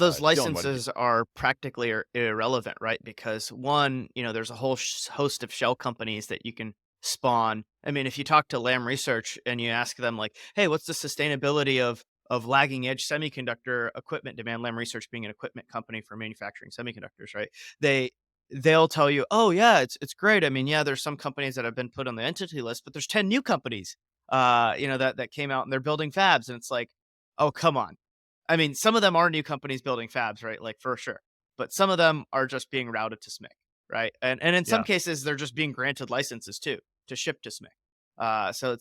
Those Still in one piece. licenses are practically irrelevant, right? Because one, there's a whole host of shell companies that you can spawn. I mean, if you talk to Lam Research and you ask them like, "Hey, what's the sustainability of lagging edge semiconductor equipment demand?" Lam Research being an equipment company for manufacturing semiconductors, right? They they'll tell you, "Oh yeah, it's great. I mean, yeah, there's some companies that have been put on the entity list, but there's 10 new companies that came out and they're building fabs." And it's like, "Oh, come on." I mean, some of them are new companies building fabs, right? Like for sure. But some of them are just being routed to SMIC, right? And in some Yeah. cases, they're just being granted licenses too to ship to SMIC. So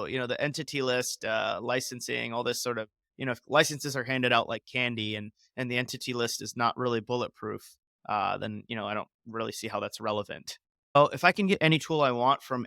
the entity list, licensing, all this sort of if licenses are handed out like candy and the entity list is not really bulletproof, then I don't really see how that's relevant. Oh, if I can get any tool I want from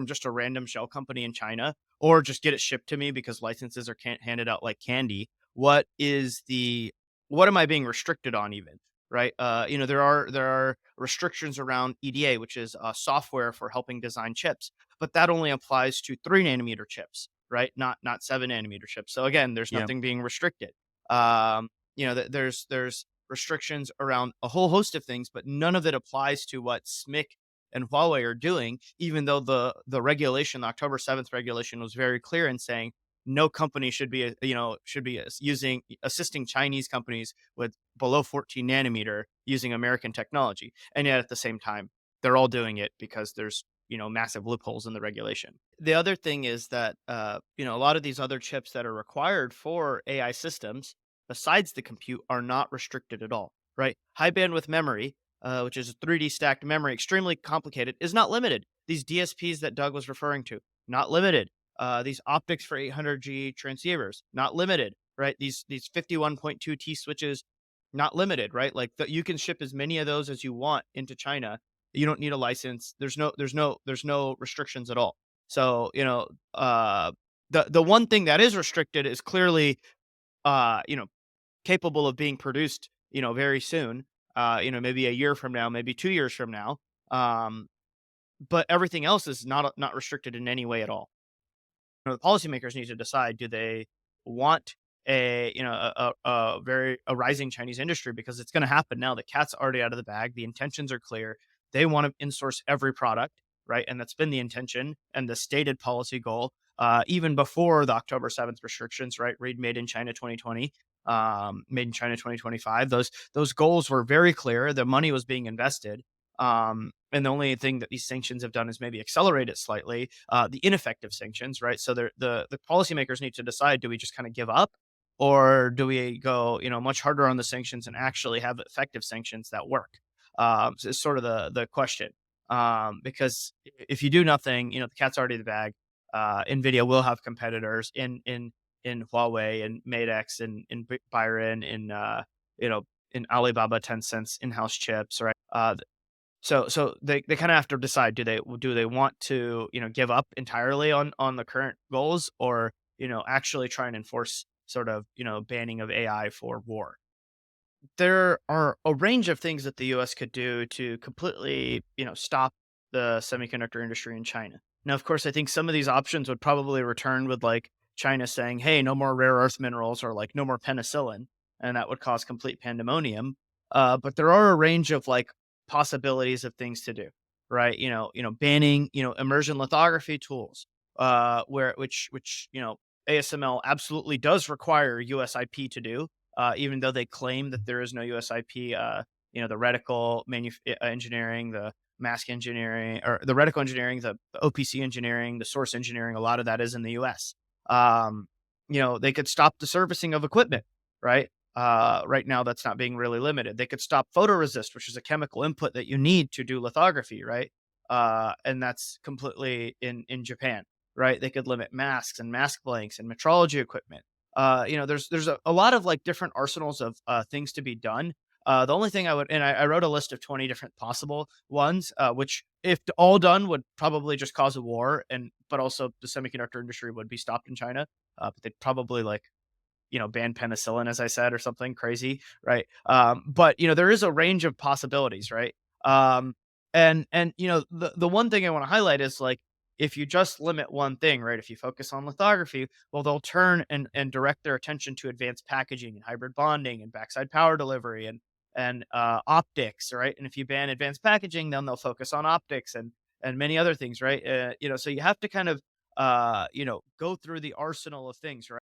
just a random shell company in China, or just get it shipped to me because licenses are handed out like candy, what is the what am I being restricted on even? Right? There are restrictions around EDA, which is software for helping design chips, but that only applies to 3 nanometer chips, right? Not 7 nanometer chips. So again, there's Yeah. nothing being restricted. There's restrictions around a whole host of things, but none of it applies to what SMIC and Huawei are doing, even though the regulation, the October 7th regulation, was very clear in saying no company should be using assisting Chinese companies with below 14 nanometer using American technology. And yet at the same time, they're all doing it because there's massive loopholes in the regulation. The other thing is that a lot of these other chips that are required for AI systems, besides the compute, are not restricted at all. Right? High bandwidth memory, which is 3D stacked memory, extremely complicated, is not limited. These DSPs that Doug was referring to, not limited. These optics for 800G transceivers, not limited, right? These 51.2 T switches, not limited, right? Like you can ship as many of those as you want into China. You don't need a license. There's no restrictions at all. So the one thing that is restricted is clearly uh you know capable of being produced very soon. Maybe a year from now, maybe 2 years from now. Um, but everything else is not restricted in any way at all. The policymakers need to decide: do they want a rising Chinese industry, because it's going to happen now. The cat's already out of the bag. The intentions are clear. They want to insource every product, right? And that's been the intention and the stated policy goal, even before the October 7th restrictions, right? Read Made in China 2020, Made in China 2025. Those goals were very clear. The money was being invested. And the only thing that these sanctions have done is maybe accelerate it slightly, the ineffective sanctions, right? So the policymakers need to decide: do we just kind of give up, or do we go much harder on the sanctions and actually have effective sanctions that work? So it's sort of the question. Because if you do nothing, the cat's already in the bag. Nvidia will have competitors in Huawei and Matex and in Byron you know in Alibaba, Tencent's in-house chips, right? So they kind of have to decide: do they want to give up entirely on the current goals, or actually try and enforce sort of banning of AI for war. There are a range of things that the US could do to completely stop the semiconductor industry in China. Now, of course, I think some of these options would probably return with like China saying, "Hey, no more rare earth minerals," or like no more penicillin, and that would cause complete pandemonium. But there are a range of like possibilities of things to do, right? Banning immersion lithography tools, which ASML absolutely does require US IP to do, even though they claim that there is no US IP. The reticle engineering, the mask engineering, or the reticle engineering, the OPC engineering, the source engineering, a lot of that is in the US. They could stop the servicing of equipment, right? Right now, that's not being really limited. They could stop photoresist, which is a chemical input that you need to do lithography, right? And that's completely in Japan, right? They could limit masks and mask blanks and metrology equipment. There's a lot of like different arsenals of things to be done. The only thing I wrote a list of 20 different possible ones, which if all done would probably just cause a war, but also the semiconductor industry would be stopped in China. But they'd probably like ban penicillin, as I said, or something crazy, right? But there is a range of possibilities, right? And the one thing I want to highlight is like if you just limit one thing, right? If you focus on lithography, well, they'll turn and direct their attention to advanced packaging and hybrid bonding and backside power delivery and optics, right? And if you ban advanced packaging, then they'll focus on optics and many other things, right? So you have to kind of go through the arsenal of things, right?